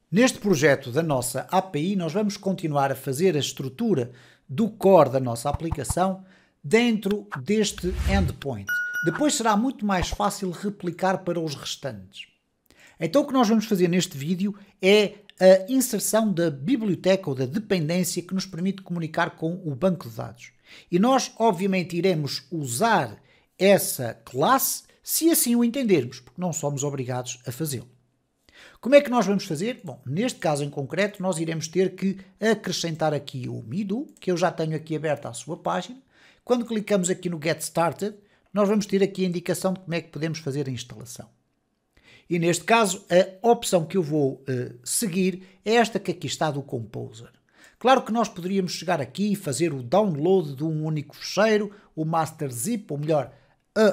Neste projeto da nossa API, nós vamos continuar a fazer a estrutura do core da nossa aplicação dentro deste endpoint. Depois será muito mais fácil replicar para os restantes. Então o que nós vamos fazer neste vídeo é a inserção da biblioteca ou da dependência que nos permite comunicar com o banco de dados. E nós, obviamente, iremos usar essa classe se assim o entendermos, porque não somos obrigados a fazê-lo. Como é que nós vamos fazer? Bom, neste caso em concreto, nós iremos ter que acrescentar aqui o Midu, que eu já tenho aqui aberto à sua página. Quando clicamos aqui no Get Started, nós vamos ter aqui a indicação de como é que podemos fazer a instalação. E neste caso, a opção que eu vou seguir é esta que aqui está do Composer. Claro que nós poderíamos chegar aqui e fazer o download de um único fecheiro, o master zip, ou melhor,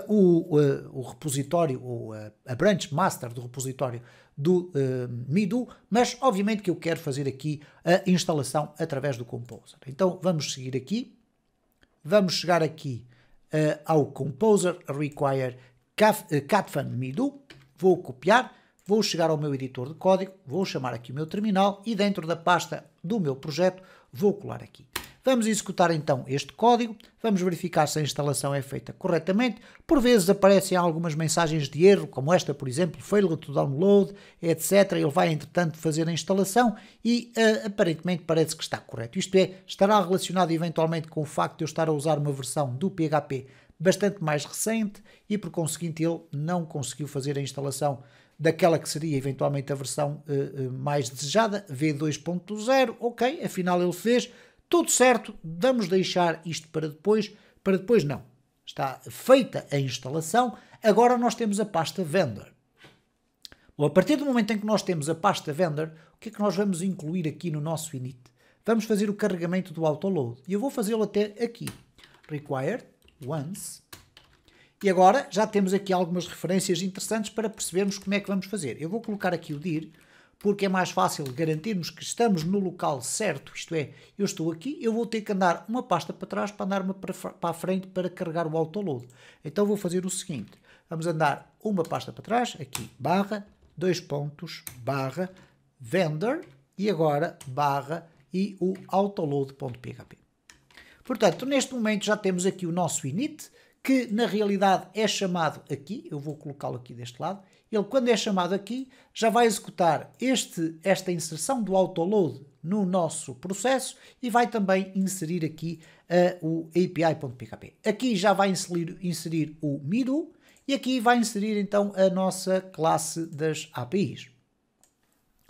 o repositório, ou a branch master do repositório do Midu, mas obviamente que eu quero fazer aqui a instalação através do Composer. Então vamos seguir aqui, vamos chegar aqui ao Composer Require Katfan Midu, vou copiar, vou chegar ao meu editor de código, vou chamar aqui o meu terminal e dentro da pasta do meu projeto vou colar aqui. Vamos executar então este código, vamos verificar se a instalação é feita corretamente. Por vezes aparecem algumas mensagens de erro, como esta, por exemplo, failed to download, etc. Ele vai, entretanto, fazer a instalação e aparentemente parece que está correto. Isto é, estará relacionado eventualmente com o facto de eu estar a usar uma versão do PHP bastante mais recente e, por conseguinte, ele não conseguiu fazer a instalação daquela que seria eventualmente a versão mais desejada, V2.0. Ok, afinal ele fez. Tudo certo, vamos deixar isto para depois não. Está feita a instalação, agora nós temos a pasta vendor. Bom, a partir do momento em que nós temos a pasta vendor, o que é que nós vamos incluir aqui no nosso init? Vamos fazer o carregamento do autoload. E eu vou fazê-lo até aqui. Required once. E agora já temos aqui algumas referências interessantes para percebermos como é que vamos fazer. Eu vou colocar aqui o dir, porque é mais fácil garantirmos que estamos no local certo, isto é, eu estou aqui, eu vou ter que andar uma pasta para trás para andar uma para a frente para carregar o autoload. Então vou fazer o seguinte, vamos andar uma pasta para trás, aqui, barra, dois pontos, barra, vendor, e agora barra e o autoload.php. Portanto, neste momento já temos aqui o nosso init, que na realidade é chamado aqui, eu vou colocá-lo aqui deste lado, ele quando é chamado aqui já vai executar esta inserção do autoload no nosso processo e vai também inserir aqui o API.php. Aqui já vai inserir o Midu e aqui vai inserir então a nossa classe das APIs.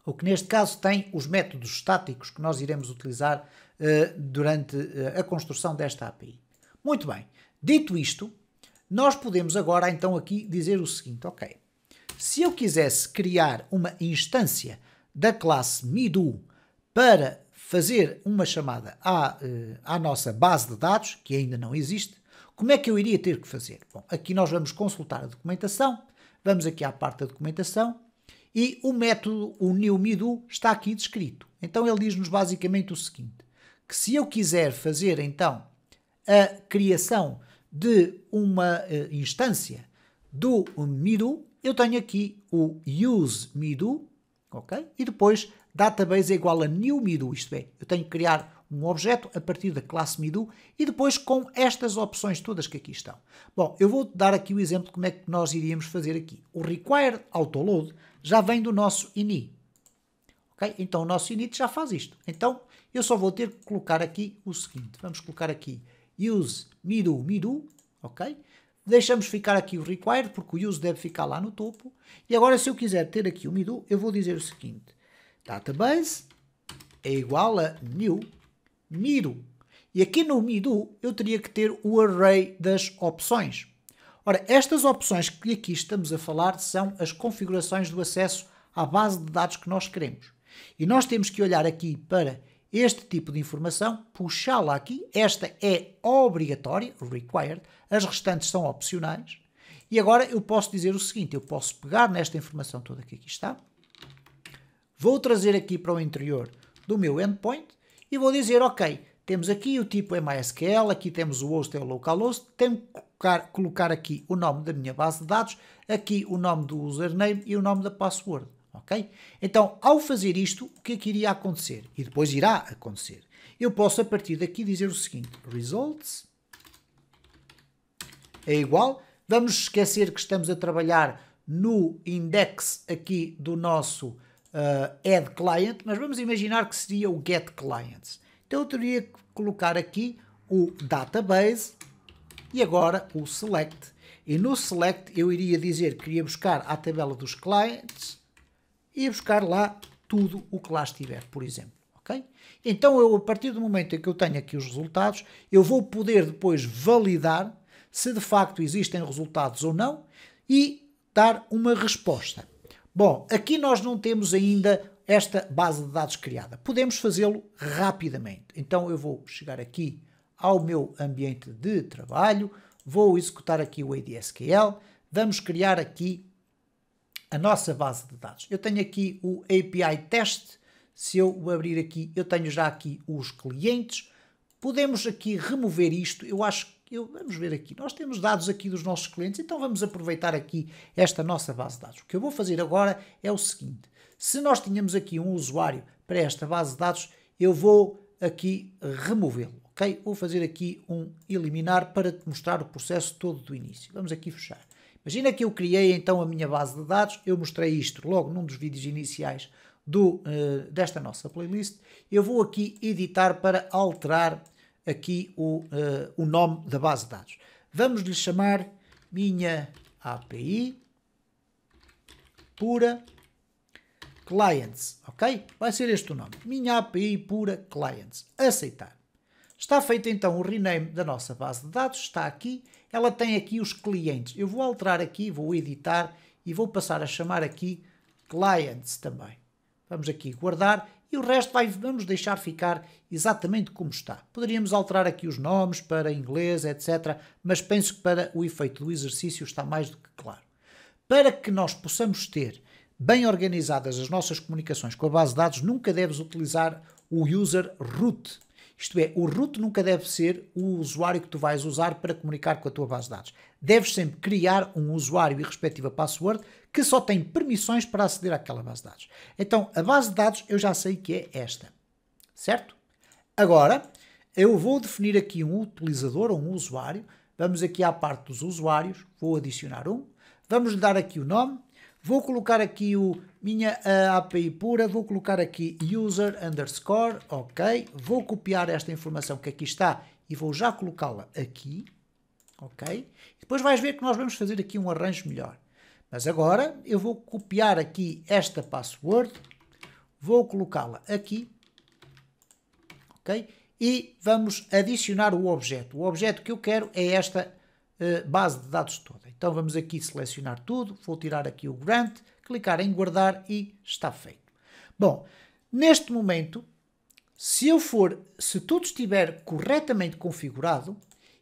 O que neste caso tem os métodos estáticos que nós iremos utilizar durante a construção desta API. Muito bem. Dito isto, nós podemos agora então aqui dizer o seguinte, ok, se eu quisesse criar uma instância da classe Midu para fazer uma chamada à nossa base de dados, que ainda não existe, como é que eu iria ter que fazer? Bom, aqui nós vamos consultar a documentação, vamos aqui à parte da documentação e o método, o new Midu, está aqui descrito. Então ele diz-nos basicamente o seguinte, que se eu quiser fazer então a criação de uma instância do Midu, eu tenho aqui o use Midu, ok? E depois database é igual a new Midu, isto é, eu tenho que criar um objeto a partir da classe Midu e depois com estas opções todas que aqui estão. Bom, eu vou dar aqui o exemplo de como é que nós iríamos fazer aqui. O required autoload já vem do nosso ini, ok? Então o nosso init já faz isto. Então eu só vou ter que colocar aqui o seguinte, vamos colocar aqui use Midu, ok? Deixamos ficar aqui o required, porque o use deve ficar lá no topo. E agora, se eu quiser ter aqui o Midu, eu vou dizer o seguinte, database é igual a new Midu. E aqui no Midu, eu teria que ter o array das opções. Ora, estas opções que aqui estamos a falar são as configurações do acesso à base de dados que nós queremos. E nós temos que olhar aqui para este tipo de informação, puxá-la aqui, esta é obrigatória, required, as restantes são opcionais, e agora eu posso dizer o seguinte, eu posso pegar nesta informação toda que aqui está, vou trazer aqui para o interior do meu endpoint, e vou dizer, ok, temos aqui o tipo MySQL, aqui temos o host e o localhost, tenho que colocar aqui o nome da minha base de dados, aqui o nome do username e o nome da password. ok? Então, ao fazer isto, o que é que iria acontecer? E depois irá acontecer. Eu posso, a partir daqui, dizer o seguinte, results é igual, vamos esquecer que estamos a trabalhar no index aqui do nosso add client, mas vamos imaginar que seria o get clients. Então eu teria que colocar aqui o database e agora o select. E no select eu iria dizer que queria buscar a tabela dos clients e buscar lá tudo o que lá estiver, por exemplo. Okay? Então eu, a partir do momento em que eu tenho aqui os resultados, eu vou poder depois validar se de facto existem resultados ou não e dar uma resposta. Bom, aqui nós não temos ainda esta base de dados criada. Podemos fazê-lo rapidamente. Então eu vou chegar aqui ao meu ambiente de trabalho, vou executar aqui o ADSQL, vamos criar aqui a nossa base de dados. Eu tenho aqui o API test, se eu abrir aqui, eu tenho já aqui os clientes, podemos aqui remover isto, vamos ver aqui, nós temos dados aqui dos nossos clientes, então vamos aproveitar aqui esta nossa base de dados. O que eu vou fazer agora é o seguinte, se nós tínhamos aqui um usuário para esta base de dados, eu vou aqui removê-lo, ok? Vou fazer aqui um eliminar para te mostrar o processo todo do início. Vamos aqui fechar. Imagina que eu criei então a minha base de dados, eu mostrei isto logo num dos vídeos iniciais desta nossa playlist, eu vou aqui editar para alterar aqui o nome da base de dados. Vamos lhe chamar minha API pura clients, ok? Vai ser este o nome. Minha API pura clients. Aceitar. Está feito então o rename da nossa base de dados, está aqui, ela tem aqui os clientes. Eu vou alterar aqui, vou editar e vou passar a chamar aqui clients também. Vamos aqui guardar e o resto vamos deixar ficar exatamente como está. Poderíamos alterar aqui os nomes para inglês, etc. Mas penso que para o efeito do exercício está mais do que claro. Para que nós possamos ter bem organizadas as nossas comunicações com a base de dados, nunca deves utilizar o user root. Isto é, o root nunca deve ser o usuário que tu vais usar para comunicar com a tua base de dados. Deves sempre criar um usuário e respectiva password que só tem permissões para aceder àquela base de dados. Então, a base de dados eu já sei que é esta, certo? Agora, eu vou definir aqui um utilizador ou um usuário. Vamos aqui à parte dos usuários, vou adicionar um. Vamos lhe dar aqui o nome. Vou colocar aqui minha API pura, vou colocar aqui user underscore, ok. Vou copiar esta informação que aqui está e vou já colocá-la aqui, ok. Depois vais ver que nós vamos fazer aqui um arranjo melhor. Mas agora eu vou copiar aqui esta password, vou colocá-la aqui, ok. E vamos adicionar o objeto. O objeto que eu quero é esta base de dados toda. Então vamos aqui selecionar tudo, vou tirar aqui o grant, clicar em guardar e está feito. Bom, neste momento, se tudo estiver corretamente configurado,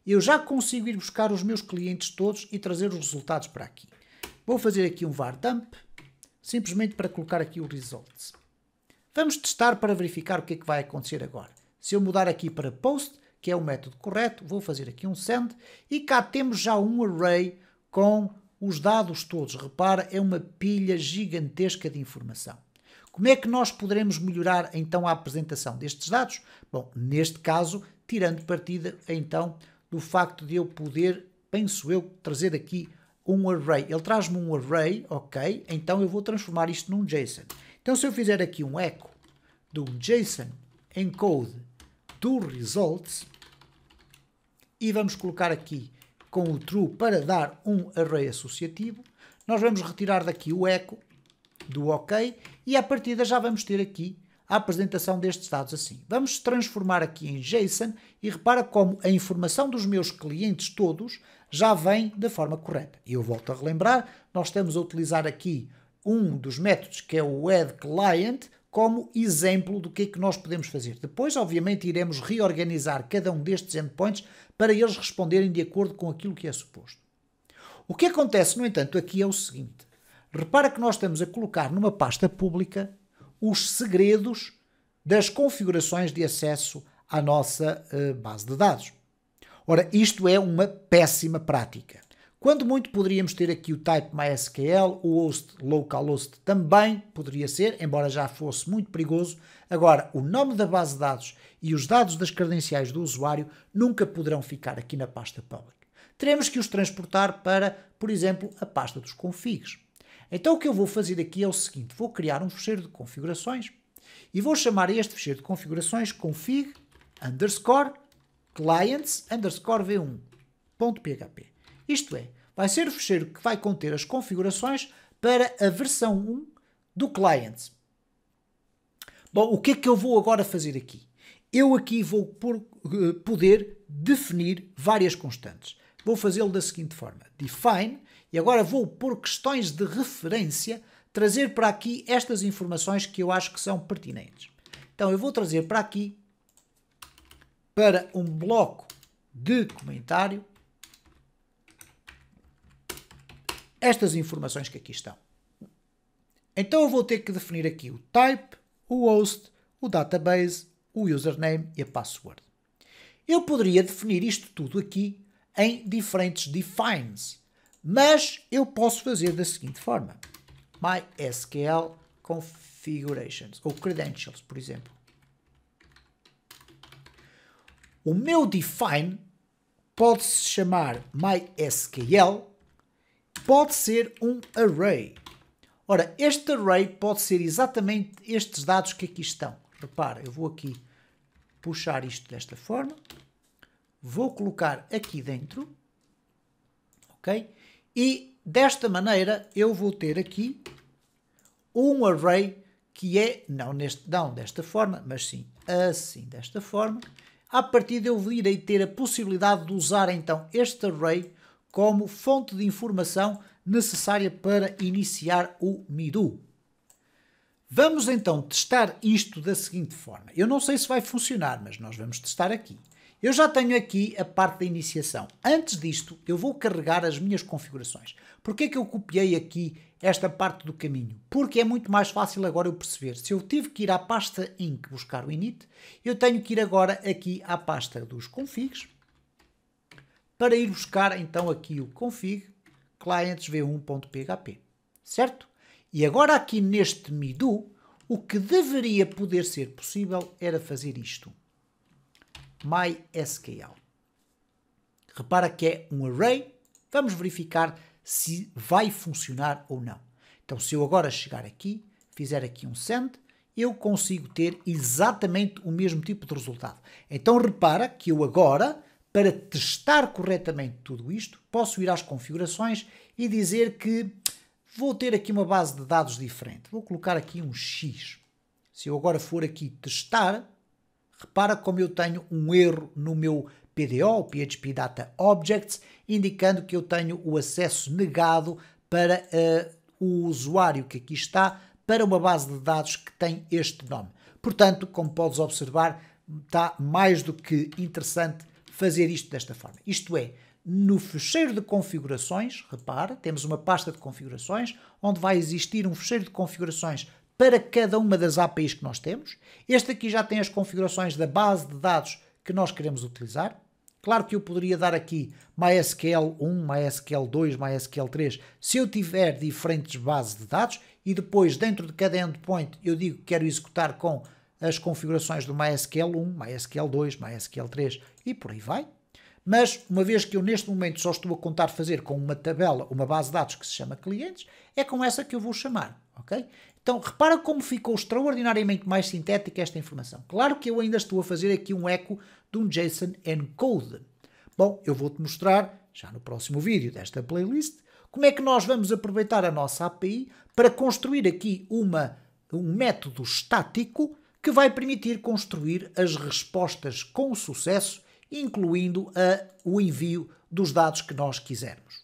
eu já consigo ir buscar os meus clientes todos e trazer os resultados para aqui. Vou fazer aqui um var dump, simplesmente para colocar aqui o results. Vamos testar para verificar o que é que vai acontecer agora. Se eu mudar aqui para post, que é o método correto, vou fazer aqui um send e cá temos já um array com os dados todos. Repara, é uma pilha gigantesca de informação. Como é que nós poderemos melhorar então a apresentação destes dados? Bom, neste caso, tirando partida então do facto de eu poder, penso eu, trazer aqui um array. Ele traz-me um array, ok, então eu vou transformar isto num JSON. Então se eu fizer aqui um echo do JSON encode do results e vamos colocar aqui com o true para dar um array associativo, nós vamos retirar daqui o echo do ok e à partida já vamos ter aqui a apresentação destes dados assim. Vamos transformar aqui em JSON e repara como a informação dos meus clientes todos já vem da forma correta. E eu volto a relembrar, nós estamos a utilizar aqui um dos métodos que é o add client como exemplo do que é que nós podemos fazer. Depois, obviamente, iremos reorganizar cada um destes endpoints para eles responderem de acordo com aquilo que é suposto. O que acontece, no entanto, aqui é o seguinte. Repara que nós estamos a colocar numa pasta pública os segredos das configurações de acesso à nossa base de dados. Ora, isto é uma péssima prática. Quando muito poderíamos ter aqui o type MySQL, o host localhost também poderia ser, embora já fosse muito perigoso. Agora, o nome da base de dados e os dados das credenciais do usuário nunca poderão ficar aqui na pasta public. Teremos que os transportar para, por exemplo, a pasta dos configs. Então o que eu vou fazer aqui é o seguinte, vou criar um ficheiro de configurações e vou chamar este ficheiro de configurações config _ clients _ v1.php. Isto é, vai ser o ficheiro que vai conter as configurações para a versão 1 do client. Bom, o que é que eu vou agora fazer aqui? Eu aqui vou poder definir várias constantes. Vou fazê-lo da seguinte forma, define, e agora vou por questões de referência trazer para aqui estas informações que eu acho que são pertinentes. Então eu vou trazer para aqui, para um bloco de comentário, estas informações que aqui estão. Então eu vou ter que definir aqui o type, o host, o database, o username e a password. Eu poderia definir isto tudo aqui em diferentes defines, mas eu posso fazer da seguinte forma. MySQL configurations, ou credentials, por exemplo. O meu define pode-se chamar MySQL, pode ser um array. Ora, este array pode ser exatamente estes dados que aqui estão. Repara, eu vou aqui puxar isto desta forma. Vou colocar aqui dentro. Ok? E desta maneira eu vou ter aqui um array que é, não desta forma, mas sim assim, desta forma. A partir de eu irei ter a possibilidade de usar então este array como fonte de informação necessária para iniciar o Midu. Vamos então testar isto da seguinte forma. Eu não sei se vai funcionar, mas nós vamos testar aqui. Eu já tenho aqui a parte da iniciação. Antes disto, eu vou carregar as minhas configurações. Porquê é que eu copiei aqui esta parte do caminho? Porque é muito mais fácil agora eu perceber. Se eu tive que ir à pasta inc buscar o init, eu tenho que ir agora aqui à pasta dos configs para ir buscar então aqui o config clients v1.php. Certo? E agora aqui neste Midu, o que deveria poder ser possível era fazer isto. MySQL. Repara que é um array. Vamos verificar se vai funcionar ou não. Então, se eu agora chegar aqui, fizer aqui um send, eu consigo ter exatamente o mesmo tipo de resultado. Então, repara que eu agora, para testar corretamente tudo isto, posso ir às configurações e dizer que vou ter aqui uma base de dados diferente. Vou colocar aqui um X. Se eu agora for aqui testar, repara como eu tenho um erro no meu PDO, PHP Data Objects, indicando que eu tenho o acesso negado para o usuário que aqui está, para uma base de dados que tem este nome. Portanto, como podes observar, está mais do que interessante fazer isto desta forma. Isto é, no ficheiro de configurações, repara, temos uma pasta de configurações, onde vai existir um ficheiro de configurações para cada uma das APIs que nós temos. Este aqui já tem as configurações da base de dados que nós queremos utilizar. Claro que eu poderia dar aqui MySQL 1, MySQL 2, MySQL 3, se eu tiver diferentes bases de dados, e depois dentro de cada endpoint eu digo que quero executar com as configurações do MySQL 1, MySQL 2, MySQL 3 e por aí vai. Mas, uma vez que eu neste momento só estou a contar fazer com uma tabela, uma base de dados que se chama clientes, é com essa que eu vou chamar, ok? Então, repara como ficou extraordinariamente mais sintética esta informação. Claro que eu ainda estou a fazer aqui um eco de um JSON encode. Bom, eu vou-te mostrar, já no próximo vídeo desta playlist, como é que nós vamos aproveitar a nossa API para construir aqui um método estático que vai permitir construir as respostas com sucesso, incluindo o envio dos dados que nós quisermos.